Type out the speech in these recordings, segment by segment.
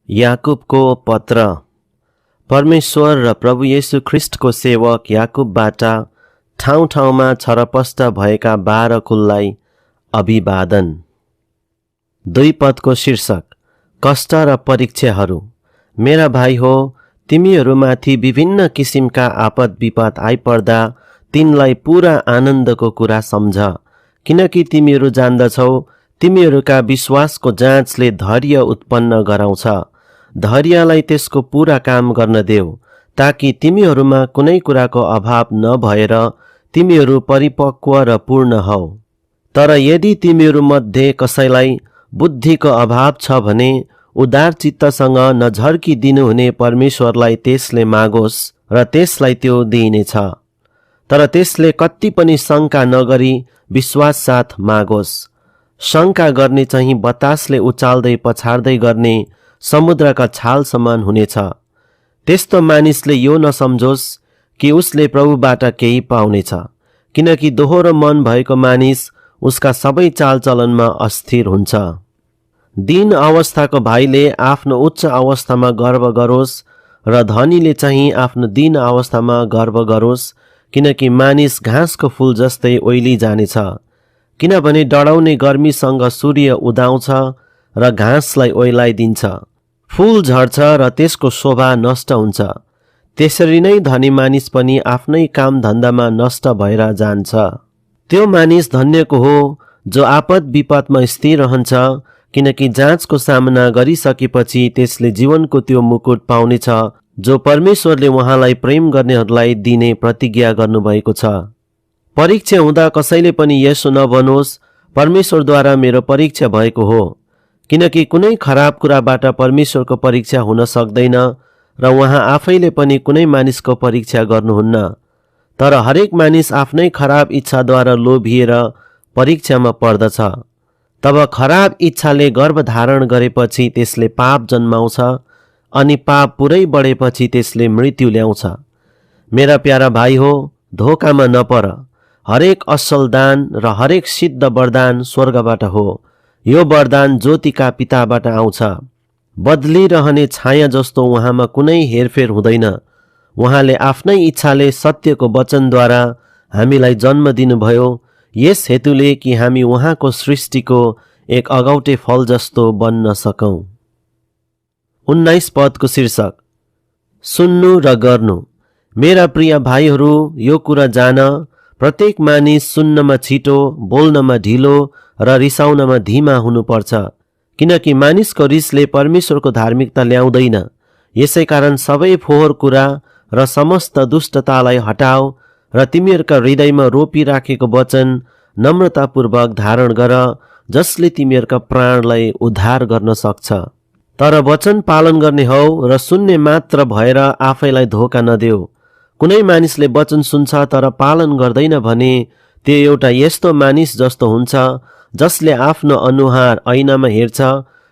याकुबको पत्र। परमेश्वर र प्रभु येशू ख्रिस्टको सेवक याकुबबाट ठाउँ ठाउँमा छरपष्ट भएका 12 कुललाई अभिवादन। 2 पदको शीर्षक कष्ट र परीक्षाहरू। मेरा भाइ हो, तिमीहरूमाथि विभिन्न किसिमका आपद विपद आइपर्दा तिनलाई पूरा आनन्दको कुरा सम्झ, किनकि तिमीहरू जान्दछौ तिमीहरूका विश्वासको जाँचले धैर्य उत्पन्न गराउँछ। धैर्यलाई त्यसको पूरा काम गर्न देऊ, ताकि तिमीहरूमा कुनै कुराको अभाव नभएर तिमीहरू परिपक्व र पूर्ण हौ। तर यदि तिमीहरू मध्ये कसैलाई बुद्धिको अभाव छ भने उदार चित्तसँग नझर्की दिनुहुने परमेश्वरलाई त्यसले मागोस् र त्यसलाई त्यो दिइनेछ। तर त्यसले कति पनि शङ्का नगरी विश्वास साथ मागोस्। शङ्का गर्ने चाहिँ बतासले उचाल्दै पछार्दै गर्ने समुद्रका छाल समान हुनेछ। त्यस्तो मानिसले यो नसम्झोस् कि उसले प्रभुबाट केही पाउनेछ, किनकि दोहोरो मन भएको मानिस उसका सबै चालचलनमा अस्थिर हुन्छ। दीन अवस्थाको भाइले आफ्नो उच्च अवस्थामा गर्व गरोस् र धनीले चाहिँ आफ्नो दीन अवस्थामा गर्व गरोस्, किनकि मानिस घाँसको फूल जस्तै ओइली जानेछ। किनभने डढाउने गर्मीसँग सूर्य उदाउँछ र घाँसलाई ओइलाइदिन्छ, फूल झर्छ र त्यसको शोभा नष्ट हुन्छ। त्यसरी नै धनी मानिस पनि आफ्नै काम धन्दामा नष्ट भएर जान्छ। त्यो मानिस धन्यको हो जो आपद विपदमा स्थिर रहन्छ, किनकि जाँचको सामना गरिसकेपछि त्यसले जीवनको त्यो मुकुट पाउनेछ जो परमेश्वरले उहाँलाई प्रेम गर्नेहरूलाई दिने प्रतिज्ञा गर्नुभएको छ। परीक्षा हुँदा कसैले पनि यसो नभनोस्, परमेश्वरद्वारा मेरो परीक्षा भएको हो, किनकि कुनै खराब कुराबाट परमेश्वरको परीक्षा हुन सक्दैन र उहाँ आफैले पनि कुनै मानिसको परीक्षा गर्नुहुन्न। तर हरेक मानिस आफ्नै खराब इच्छाद्वारा लोभिएर परीक्षामा पर्दछ। तब खराब इच्छाले गर्भ धारण गरेपछि त्यसले पाप जन्माउँछ, अनि पाप पुरै बढेपछि त्यसले मृत्यु ल्याउँछ। मेरा प्यारा भाइ हो, धोकामा नपर। हरेक असल दान र हरेक सिद्ध वरदान स्वर्गबाट हो। यो वरदान ज्योतिका पिताबाट आउँछ। बदलिरहने छाया जस्तो उहाँमा कुनै हेरफेर हुँदैन। उहाँले आफ्नै इच्छाले सत्यको वचनद्वारा हामीलाई जन्म दिनुभयो, यस हेतुले कि हामी उहाँको सृष्टिको एक अगौटे फल जस्तो बन्न सकौं। 19 पदको शीर्षक सुन्नु र गर्नु। मेरा प्रिय भाइहरू, यो कुरा जान, प्रत्येक मानिस सुन्नमा छिटो, बोल्नमा ढिलो र रिसाउनमा धीमा हुनुपर्छ, किनकि मानिसको रिसले परमेश्वरको धार्मिकता ल्याउँदैन। यसै कारण सबै फोहोर कुरा र समस्त दुष्टतालाई हटाओ र तिमीहरूका हृदयमा रोपिराखेको वचन नम्रतापूर्वक धारण गर, जसले तिमीहरूका प्राणलाई उद्धार गर्न सक्छ। तर वचन पालन गर्ने हौ र सुन्ने मात्र भएर आफैलाई धोका नदेऊ। कुनै मानिसले वचन सुन्छ तर पालन गर्दैन भने त्यो एउटा यस्तो मानिस जस्तो हुन्छ जसले आफ्नो अनुहार ऐनामा हेर्छ,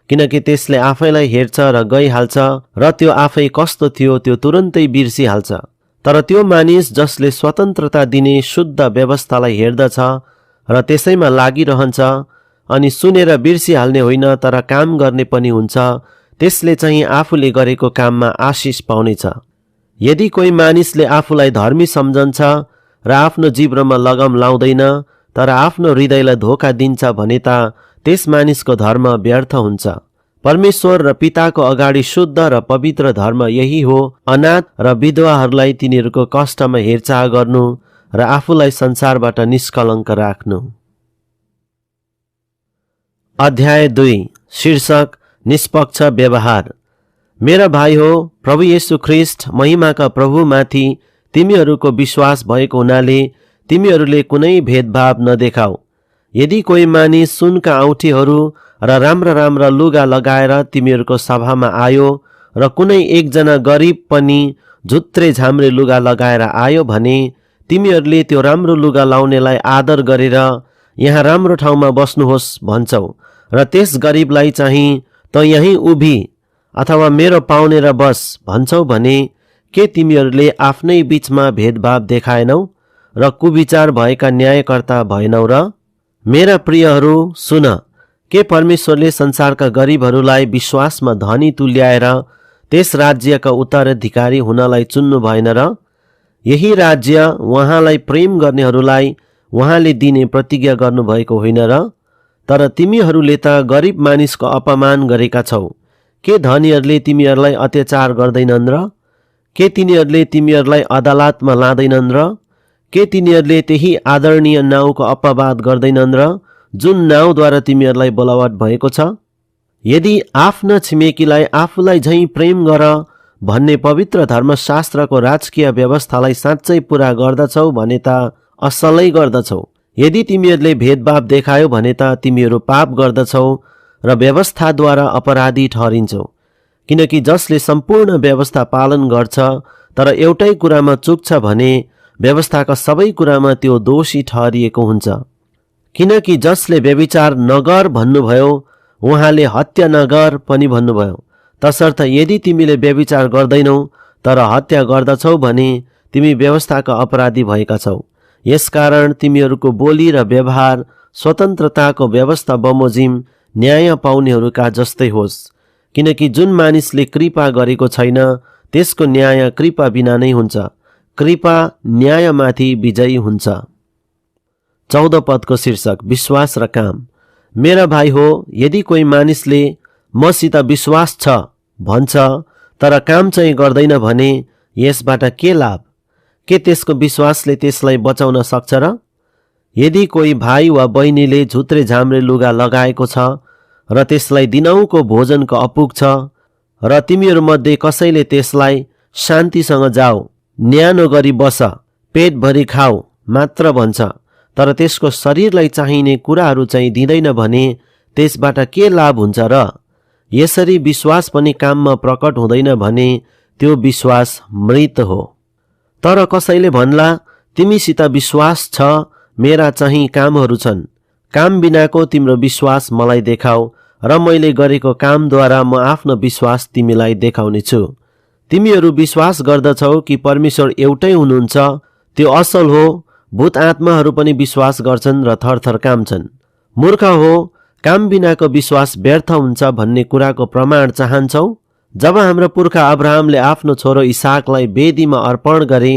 किनकि त्यसले आफैलाई हेर्छ र गइहाल्छ र त्यो आफै कस्तो थियो त्यो तुरन्तै बिर्सिहाल्छ। तर त्यो मानिस जसले स्वतन्त्रता दिने शुद्ध व्यवस्थालाई हेर्दछ र त्यसैमा लागिरहन्छ, अनि सुनेर बिर्सिहाल्ने होइन तर काम गर्ने पनि हुन्छ, त्यसले चाहिँ आफूले गरेको काममा आशिष पाउनेछ। यदि कोही मानिसले आफूलाई धर्मी सम्झन्छ र आफ्नो जिब्रोमा लगम लाउँदैन तर आफ्नो हृदयलाई धोका दिन्छ भने त त्यस मानिसको धर्म व्यर्थ हुन्छ। परमेश्वर र पिताको अगाडि शुद्ध र पवित्र धर्म यही हो, अनाथ र विधवाहरूलाई तिनीहरूको कष्टमा हेरचाह गर्नु र आफूलाई संसारबाट निष्कलङ्क राख्नु। अध्याय 2 शीर्षक निष्पक्ष व्यवहार। मेरा भाइ हो, प्रभु येशू ख्रिस्ट महिमाका प्रभुमाथि तिमीहरूको विश्वास भएको हुनाले तिमीहरूले कुनै भेदभाव नदेखाऊ। यदि कोही मानिस सुनका औँठीहरू र राम्रा राम्रा लुगा लगाएर तिमीहरूको सभामा आयो र कुनै एकजना गरिब पनि झुत्रे झाम्रे लुगा लगाएर आयो भने तिमीहरूले त्यो राम्रो लुगा लाउनेलाई आदर गरेर यहाँ राम्रो ठाउँमा बस्नुहोस् भन्छौ र त्यस गरिबलाई चाहिँ त यहीँ उभि अथवा मेरो पाउने र बस भन्छौ भने के तिमीहरूले आफ्नै बीचमा भेदभाव देखाएनौ र कुविचार भएका न्यायकर्ता भएनौ र? मेरा प्रियहरू सुन, के परमेश्वरले संसारका गरिबहरूलाई विश्वासमा धनी तुल्याएर त्यस राज्यका उत्तराधिकारी हुनलाई चुन्नु भएन र? यही राज्य उहाँलाई प्रेम गर्नेहरूलाई उहाँले दिने प्रतिज्ञा गर्नुभएको होइन र? तर तिमीहरूले त गरिब मानिसको अपमान गरेका छौ। के धनीहरूले तिमीहरूलाई अत्याचार गर्दैनन् र? के तिनीहरूले तिमीहरूलाई अदालतमा लाँदैनन् र? के तिनीहरूले त्यही आदरणीय नाउँको अपवाद गर्दैनन् र जुन नाउँद्वारा तिमीहरूलाई बोलावट भएको छ? यदि आफ्ना छिमेकीलाई आफूलाई झैं प्रेम गर भन्ने पवित्र धर्मशास्त्रको राजकीय व्यवस्थालाई साँच्चै पूरा गर्दछौ भने त असलै गर्दछौ। यदि तिमीहरूले भेदभाव देखायो भने त तिमीहरू पाप गर्दछौ र व्यवस्थाद्वारा अपराधी ठहरिन्छौ। किनकि जसले सम्पूर्ण व्यवस्था पालन गर्छ तर एउटै कुरामा चुक्छ भने व्यवस्थाका सबै कुरामा त्यो दोषी ठहरिएको हुन्छ। किनकि जसले व्यभिचार नगर भन्नुभयो उहाँले हत्या नगर पनि भन्नुभयो। तसर्थ यदि तिमीले व्यभिचार गर्दैनौ तर हत्या गर्दछौ भने तिमी व्यवस्थाका अपराधी भएका छौ। यसकारण तिमीहरूको बोली र व्यवहार स्वतन्त्रताको व्यवस्था बमोजिम न्याय पाउनेहरूका जस्तै होस्। किनकि जुन मानिसले कृपा गरेको छैन त्यसको न्याय कृपा बिना नै हुन्छ। कृपा न्यायमाथि विजयी हुन्छ। 14 पदको शीर्षक विश्वास र काम। मेरा भाइ हो, यदि कोही मानिसले मसित विश्वास छ भन्छ तर काम चाहिँ गर्दैन भने यसबाट के लाभ? के त्यसको विश्वासले त्यसलाई बचाउन सक्छ र? यदि कोही भाइ वा बहिनीले झुत्रे झाम्रे लुगा लगाएको छ र त्यसलाई दिनौको भोजनको अपुग छ र तिमीहरूमध्ये कसैले त्यसलाई शान्तिसँग जाऊ, न्यानो गरी बस, पेटभरि खाऊ मात्र भन्छ तर त्यसको शरीरलाई चाहिने कुराहरू चाहिँ दिँदैन भने त्यसबाट के लाभ हुन्छ र? यसरी विश्वास पनि काममा प्रकट हुँदैन भने त्यो विश्वास मृत हो। तर कसैले भन्ला, तिमीसित विश्वास छ, मेरा चाहिँ कामहरू छन्। काम बिनाको तिम्रो विश्वास मलाई देखाऊ र मैले गरेको कामद्वारा म आफ्नो विश्वास तिमीलाई देखाउने छु। तिमीहरू विश्वास गर्दछौ कि परमेश्वर एउटै हुनुहुन्छ, त्यो असल हो। भूत आत्माहरू पनि विश्वास गर्छन् र थरथर काम्छन्। मूर्ख हो, काम बिनाको विश्वास व्यर्थ हुन्छ भन्ने कुराको प्रमाण चाहन्छौ? जब हाम्रो पुर्खा अब्राहमले आफ्नो छोरो इसाकलाई वेदीमा अर्पण गरे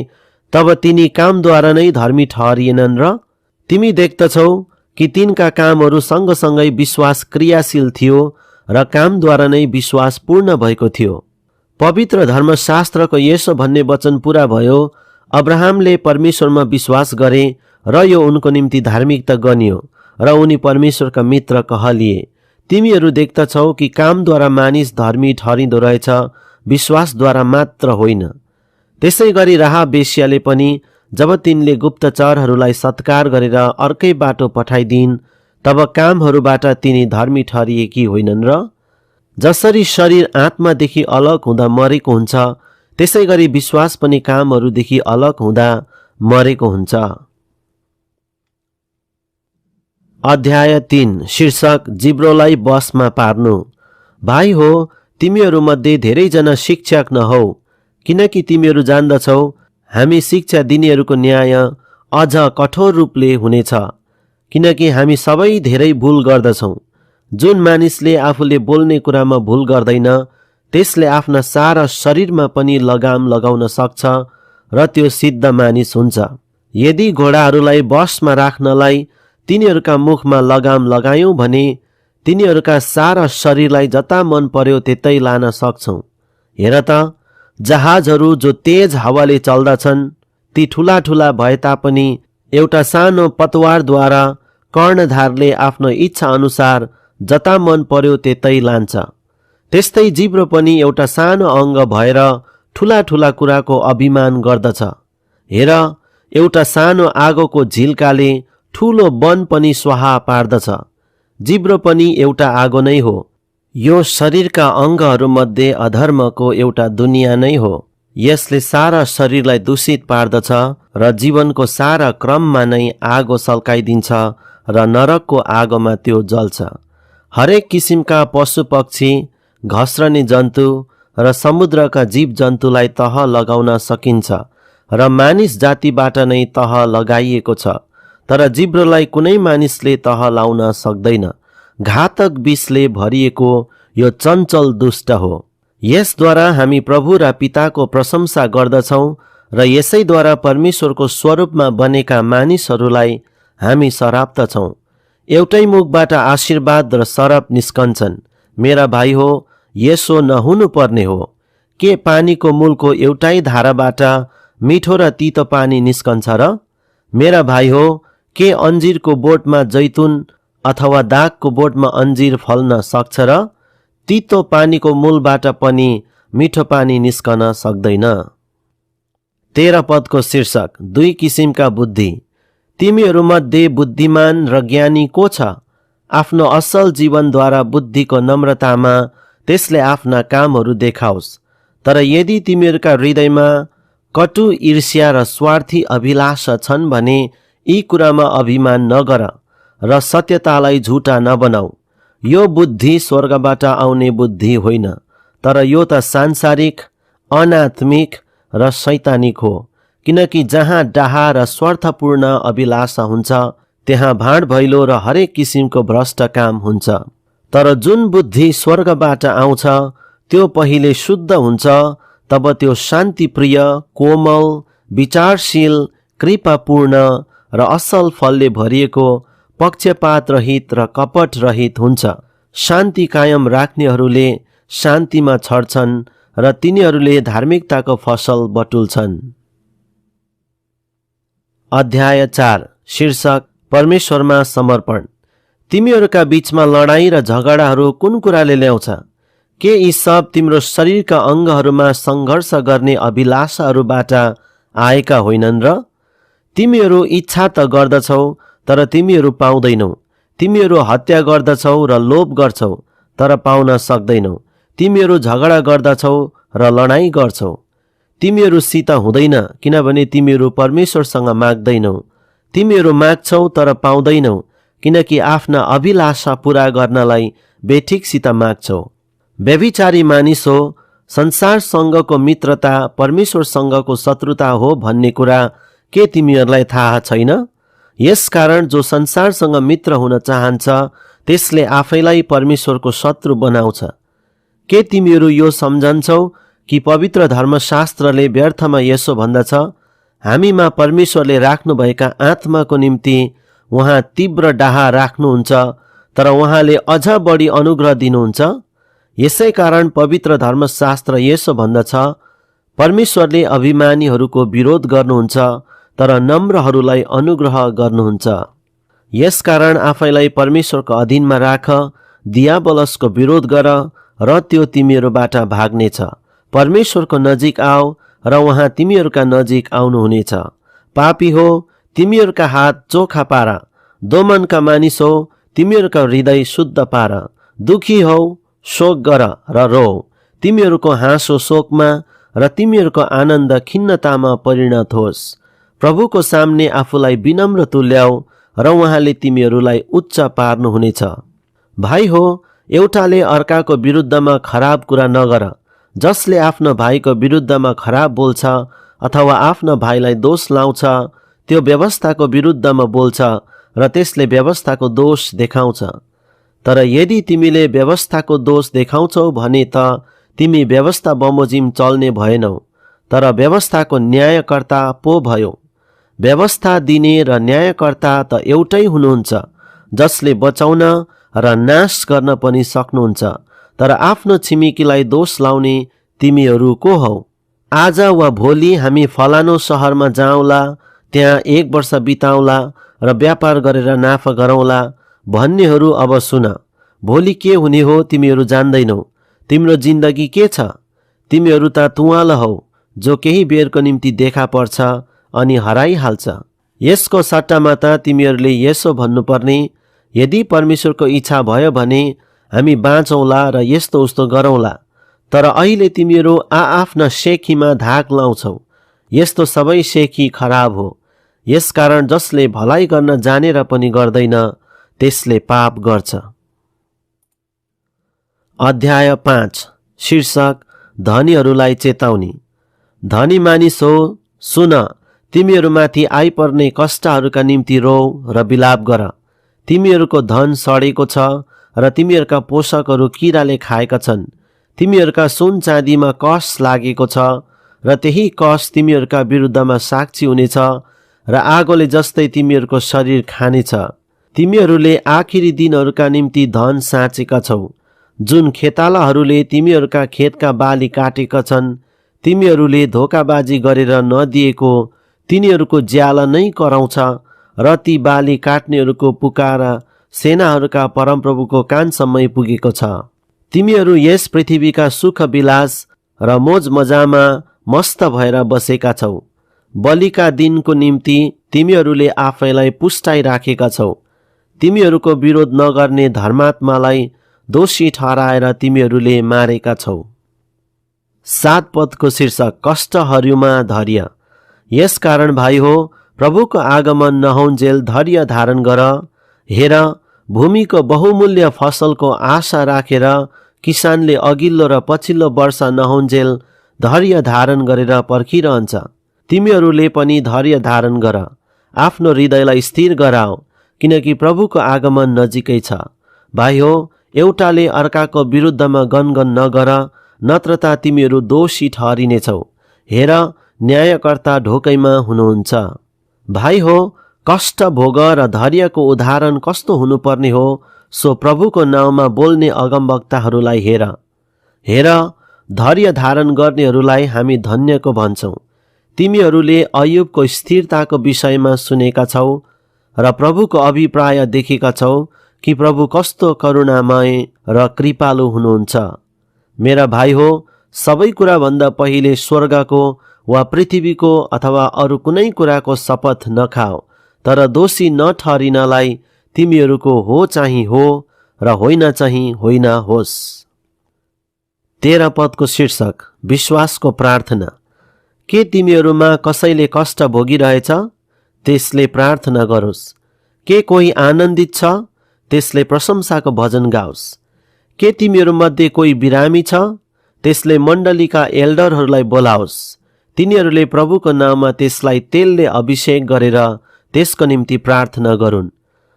तब तिनी कामद्वारा नै धर्मी ठहरिएनन् र? तिमी देख्दछौ कि तिनका कामहरू सँगसँगै विश्वास क्रियाशील थियो र कामद्वारा नै विश्वास पूर्ण भएको थियो। पवित्र धर्मशास्त्रको यसो भन्ने वचन पूरा भयो, अब्राहमले परमेश्वरमा विश्वास गरे र यो उनको निम्ति धार्मिकता गनियो र उनी परमेश्वरका मित्र कहलिए। तिमीहरू देख्दछौ कि कामद्वारा मानिस धर्मी ठहरिँदो रहेछ, विश्वासद्वारा मात्र होइन। त्यसै गरी राहाब वेश्याले पनि जब तिनले गुप्तचरहरूलाई सत्कार गरेर अर्कै बाटो पठाइदिन् तब कामहरूबाट तिनी धर्मी ठहरिएकी होइनन् र? जसरी शरीर आत्मादेखि अलग हुँदा मरेको हुन्छ त्यसै गरी विश्वास पनि कामहरूदेखि अलग हुँदा मरेको हुन्छ। अध्याय 3 शीर्षक जिब्रोलाई बसमा पार्नु। भाइ हो, तिमीहरूमध्ये धेरैजना शिक्षक नहौ, किनकि तिमीहरू जान्दछौ हामी शिक्षा दिनेहरूको न्याय अझ कठोर रूपले हुनेछ। किनकि हामी सबै धेरै भूल गर्दछौँ। जुन मानिसले आफूले बोल्ने कुरामा भूल गर्दैन त्यसले आफ्ना सारा शरीरमा पनि लगाम लगाउन सक्छ र त्यो सिद्ध मानिस हुन्छ। यदि घोडाहरूलाई बसमा राख्नलाई तिनीहरूका मुखमा लगाम लगायौं भने तिनीहरूका सारा शरीरलाई जता मन पर्यो त्यतै लान सक्छौं। हेर त, जहाजहरू जो तेज हावाले चल्दछन् ती ठूला ठूला भए तापनि एउटा सानो पतवारद्वारा कर्णधारले आफ्नो इच्छा अनुसार जता मन पर्यो त्यतै लान्छ। त्यस्तै जिब्रो पनि एउटा सानो अंग भएर ठूला ठूला कुराको अभिमान गर्दछ। हेर, एउटा सानो आगोको झिल्काले ठूलो वन पनि स्वाहा पार्दछ। जिब्रो पनि एउटा आगो नै हो। यो शरीरका अंगहरूमध्ये अधर्मको एउटा दुनिया नै हो। यसले सारा शरीरलाई दूषित पार्दछ र जीवनको सारा क्रममा नै आगो सल्काइदिन्छ र नरकको आगोमा त्यो जल्छ। हरेक किसिमका पशु पक्षी, घस्रने जन्तु र समुद्रका जीव जन्तुलाई तह लगाउन सकिन्छ र मानिस जातिबाट नै तह लगाइएको छ। तर जिब्रोलाई कुनै मानिसले तह लाउन सक्दैन। घातक विषले भरिएको यो चञ्चल दुष्ट हो। यसद्वारा हामी प्रभु र पिताको प्रशंसा गर्दछौँ र यसैद्वारा परमेश्वरको स्वरूपमा बनेका मानिसहरूलाई हामी सराप्दछौँ। एउटै मुखबाट आशीर्वाद र सरप निस्कन्छन्। मेरा भाइ हो, यसो नहुनु पर्ने हो। के पानीको मूलको एउटै धाराबाट मिठो र तीतो पानी निस्कन्छ र? मेरा भाइ हो, के अन्जिरको बोटमा जैतुन अथवा दागको बोटमा अन्जिर फल्न सक्छ र? तीतो पानीको मूलबाट पनि मिठो पानी निस्कन सक्दैन। 13 पदको शीर्षक, 2 किसिमका बुद्धि। तिमीहरूमध्ये बुद्धिमान र ज्ञानी को छ? आफ्नो असल जीवनद्वारा बुद्धिको नम्रतामा त्यसले आफ्ना कामहरू देखाओस्। तर यदि तिमीहरूका हृदयमा कटु ईर्ष्या र स्वार्थी अभिलाषा छन् भने यी कुरामा अभिमान नगर र सत्यतालाई झुटा नबनाऊ। यो बुद्धि स्वर्गबाट आउने बुद्धि होइन, तर यो त सांसारिक, अनात्मिक र शैतानिक हो। किनकि जहाँ डाहा र स्वार्थपूर्ण अभिलाषा हुन्छ त्यहाँ भाँड भैलो र हरेक किसिमको भ्रष्ट काम हुन्छ। तर जुन बुद्धि स्वर्गबाट आउँछ त्यो पहिले शुद्ध हुन्छ, तब त्यो शान्तिप्रिय, कोमल, विचारशील, कृपापूर्ण र असल फलले भरिएको, पक्षपात रहित र कपट रहित हुन्छ। शान्ति कायम राख्नेहरूले शान्तिमा छर्छन् र तिनीहरूले धार्मिकताको फसल बटुल्छन्। अध्याय 4 शीर्षक, परमेश्वरमा समर्पण। तिमीहरूका बीचमा लडाई र झगडाहरू कुन कुराले ल्याउँछ? के यी सब तिम्रो शरीरका अङ्गहरूमा सङ्घर्ष गर्ने अभिलाषाहरूबाट आएका होइनन् र? तिमीहरू इच्छा त गर्दछौ तर तिमीहरू पाउँदैनौ। तिमीहरू हत्या गर्दछौ र लोभ गर्छौ तर पाउन सक्दैनौ। तिमीहरू झगडा गर्दछौ र लडाई गर्छौ। तिमीहरूसित हुँदैन किनभने तिमीहरू परमेश्वरसँग माग्दैनौ। तिमीहरू माग्छौ तर पाउँदैनौ किनकि आफ्ना अभिलाषा पूरा गर्नलाई बेठिकसित माग्छौ। व्यभिचारी मानिस हो, संसारसँगको मित्रता परमेश्वरसँगको शत्रुता हो भन्ने कुरा के तिमीहरूलाई थाहा छैन? यसकारण जो संसारसँग मित्र हुन चाहन्छ त्यसले आफैलाई परमेश्वरको शत्रु बनाउँछ। के तिमीहरू यो सम्झन्छौ कि पवित्र धर्मशास्त्रले व्यर्थमा यसो भन्दछ, हामीमा परमेश्वरले राख्नुभएका आत्माको निम्ति उहाँ तीव्र डाहा राख्नुहुन्छ तर उहाँले अझ बढी अनुग्रह दिनुहुन्छ। यसै कारण पवित्र धर्मशास्त्र यसो भन्दछ, परमेश्वरले अभिमानीहरूको विरोध गर्नुहुन्छ तर नम्रहरूलाई अनुग्रह गर्नुहुन्छ। यसकारण आफैलाई परमेश्वरको अधीनमा राख, दियाबलसको विरोध गर र त्यो तिमीहरूबाट भाग्नेछ। परमेश्वरको नजिक आऊ र उहाँ तिमीहरूका नजिक आउनुहुनेछ। पापी हो, तिमीहरूका हात चोखा पार। दोमनका मानिस हो, तिमीहरूका हृदय शुद्ध पार। दुखी हौ, शोक गर र रो। तिमीहरूको हाँसो शोकमा र तिमीहरूको आनन्द खिन्नतामा परिणत होस्। प्रभुको सामने आफूलाई विनम्र तुल्याऊ र उहाँले तिमीहरूलाई उच्च पार्नुहुनेछ। भाइ हो, एउटाले अर्काको विरुद्धमा खराब कुरा नगर। जसले आफ्नो भाइको विरुद्धमा खराब बोल्छ अथवा आफ्नो भाइलाई दोष लाउँछ त्यो व्यवस्थाको विरुद्धमा बोल्छ र त्यसले व्यवस्थाको दोष देखाउँछ। तर यदि तिमीले व्यवस्थाको दोष देखाउँछौ भने त तिमी व्यवस्था बमोजिम चल्ने भएनौ, तर व्यवस्थाको न्यायकर्ता पो भयो। व्यवस्था दिने र न्यायकर्ता त एउटै हुनुहुन्छ, जसले बचाउन र नाश गर्न पनि सक्नुहुन्छ। तर आफ्नो छिमेकीलाई दोष लाउने तिमीहरू को हौ? आज वा भोलि हामी फलानो सहरमा जाउँला, त्यहाँ 1 वर्ष बिताउँला र व्यापार गरेर नाफा गरौँला भन्नेहरू अब सुन। भोलि के हुने हो तिमीहरू जान्दैनौ। तिम्रो जिन्दगी के छ? तिमीहरू त तुवाल हौ जो केही बेरको निम्ति देखा पर्छ अनि हराइहाल्छ। यसको सट्टामा त तिमीहरूले यसो भन्नुपर्ने, यदि परमेश्वरको इच्छा भयो भने हामी बाँचौँला र यस्तो उस्तो गरौँला। तर अहिले तिमीहरू आआफ्ना सेखीमा धाक लाउँछौ। यस्तो सबै सेखी खराब हो। यसकारण जसले भलाइ गर्न जानेर पनि गर्दैन त्यसले पाप गर्छ। अध्याय 5 शीर्षक, धनीहरूलाई चेतावनी। धनी मानिस हो, सुन, तिमीहरूमाथि आइपर्ने कष्टहरूका निम्ति रो र विलाप गर। तिमीहरूको धन सडेको छ र तिमीहरूका पोषकहरू किराले खाएका छन्। तिमीहरूका सुन चाँदीमा कस लागेको छ र त्यही कस तिमीहरूका विरुद्धमा साक्षी हुनेछ र आगोले जस्तै तिमीहरूको शरीर खानेछ। तिमीहरूले आखिरी दिनहरूका निम्ति धन साँचेका छौ। जुन खेतालाहरूले तिमीहरूका खेतका बाली काटेका छन्, तिमीहरूले धोकाबाजी गरेर नदिएको तिनीहरूको ज्याला नै कराउँछ र ती बाली काट्नेहरूको पुकारा सेनाहरूका परमप्रभुको कानसम्मै पुगेको छ। तिमीहरू यस पृथ्वीका सुख विलास र मोज मजामा मस्त भएर बसेका छौ। बलिका दिनको निम्ति तिमीहरूले आफैलाई पुष्टाइ राखेका छौ। तिमीहरूको विरोध नगर्ने धर्मात्मालाई दोषी ठहराएर तिमीहरूले मारेका छौ। 7 पदको शीर्षक कष्टहरूमा धैर्य। यसकारण भाइ हो, प्रभुको आगमन नहुन्जेल धैर्य धारण गर। हेर, भूमिको बहुमूल्य फसलको आशा राखेर किसानले अघिल्लो र पछिल्लो वर्ष नहुन्जेल धैर्य धारण गरेर पर्खिरहन्छ। तिमीहरूले पनि धैर्य धारण गर, आफ्नो हृदयलाई स्थिर गराओ, किनकि प्रभुको आगमन नजिकै छ। भाइ हो, एउटाले अर्काको विरुद्धमा गनगन नगर, नत्र त तिमीहरू दोषी ठहरिनेछौ। हेर, न्यायकर्ता ढोकैमा हुनुहुन्छ। भाइ हो, कष्ट भोग र धैर्यको उदाहरण कस्तो हुनुपर्ने हो, सो प्रभुको नाउँमा बोल्ने अगमवक्ताहरूलाई हेर। हेर, धैर्य धारण गर्नेहरूलाई हामी धन्यको भन्छौँ। तिमीहरूले अयुबको स्थिरताको विषयमा सुनेका छौ र प्रभुको अभिप्राय देखेका छौ कि प्रभु कस्तो करुणामय र कृपालु हुनुहुन्छ। मेरा भाइ हो, सबै कुराभन्दा पहिले स्वर्गको वा पृथ्वीको अथवा अरू कुनै कुराको शपथ नखाओ, तर दोषी नठहरिनलाई तिमीहरूको हो चाहिँ हो र होइन चाहिँ होइन होस्। 13 पदको शीर्षक विश्वासको प्रार्थना। के तिमीहरूमा कसैले कष्ट भोगिरहेछ? त्यसले प्रार्थना गरोस्। के कोही आनन्दित छ? त्यसले प्रशंसाको भजन गाओस्। के तिमीहरूमध्ये कोही बिरामी छ? त्यसले मण्डलीका एल्डरहरूलाई बोलाओस्। तिनीहरूले प्रभुको नाममा त्यसलाई तेलले अभिषेक गरेर त्यसको निम्ति प्रार्थना गरून्।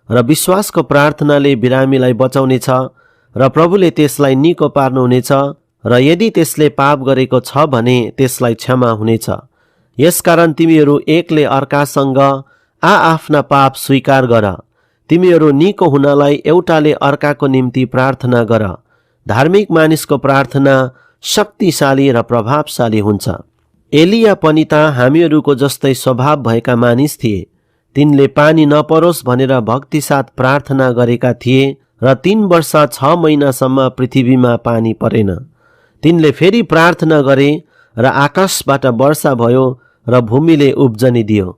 र विश्वासको प्रार्थनाले बिरामीलाई बचाउनेछ र प्रभुले त्यसलाई निको पार्नुहुनेछ र यदि त्यसले पाप गरेको छ भने त्यसलाई क्षमा हुनेछ। यसकारण तिमीहरू एकले अर्कासँग आफ्ना पाप स्वीकार गर। तिमीहरू निको हुनलाई एउटाले अर्काको निम्ति प्रार्थना गर। धार्मिक मानिसको प्रार्थना शक्तिशाली र प्रभावशाली हुन्छ। एलिया पनि त हामीहरूको जस्तै स्वभाव भएका मानिस थिए। तिनले पानी नपरोस् भनेर भक्तिसाथ प्रार्थना गरेका थिए र 3 वर्ष 6 महिनासम्म पृथ्वीमा पानी परेन। तिनले फेरि प्रार्थना गरे र आकाशबाट वर्षा भयो र भूमिले उब्जनी दियो।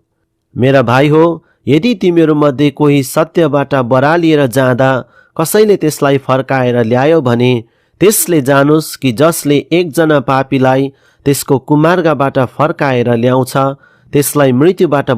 मेरा भाइ हो, यदि तिमीहरूमध्ये कोही सत्यबाट बरालिएर जाँदा कसैले त्यसलाई फर्काएर ल्यायो भने त्यसले जानोस् कि जसले एकजना पापीलाई त्यसको कुमार्गबाट फर्काएर ल्याउँछ त्यसलाई मृत्युबाट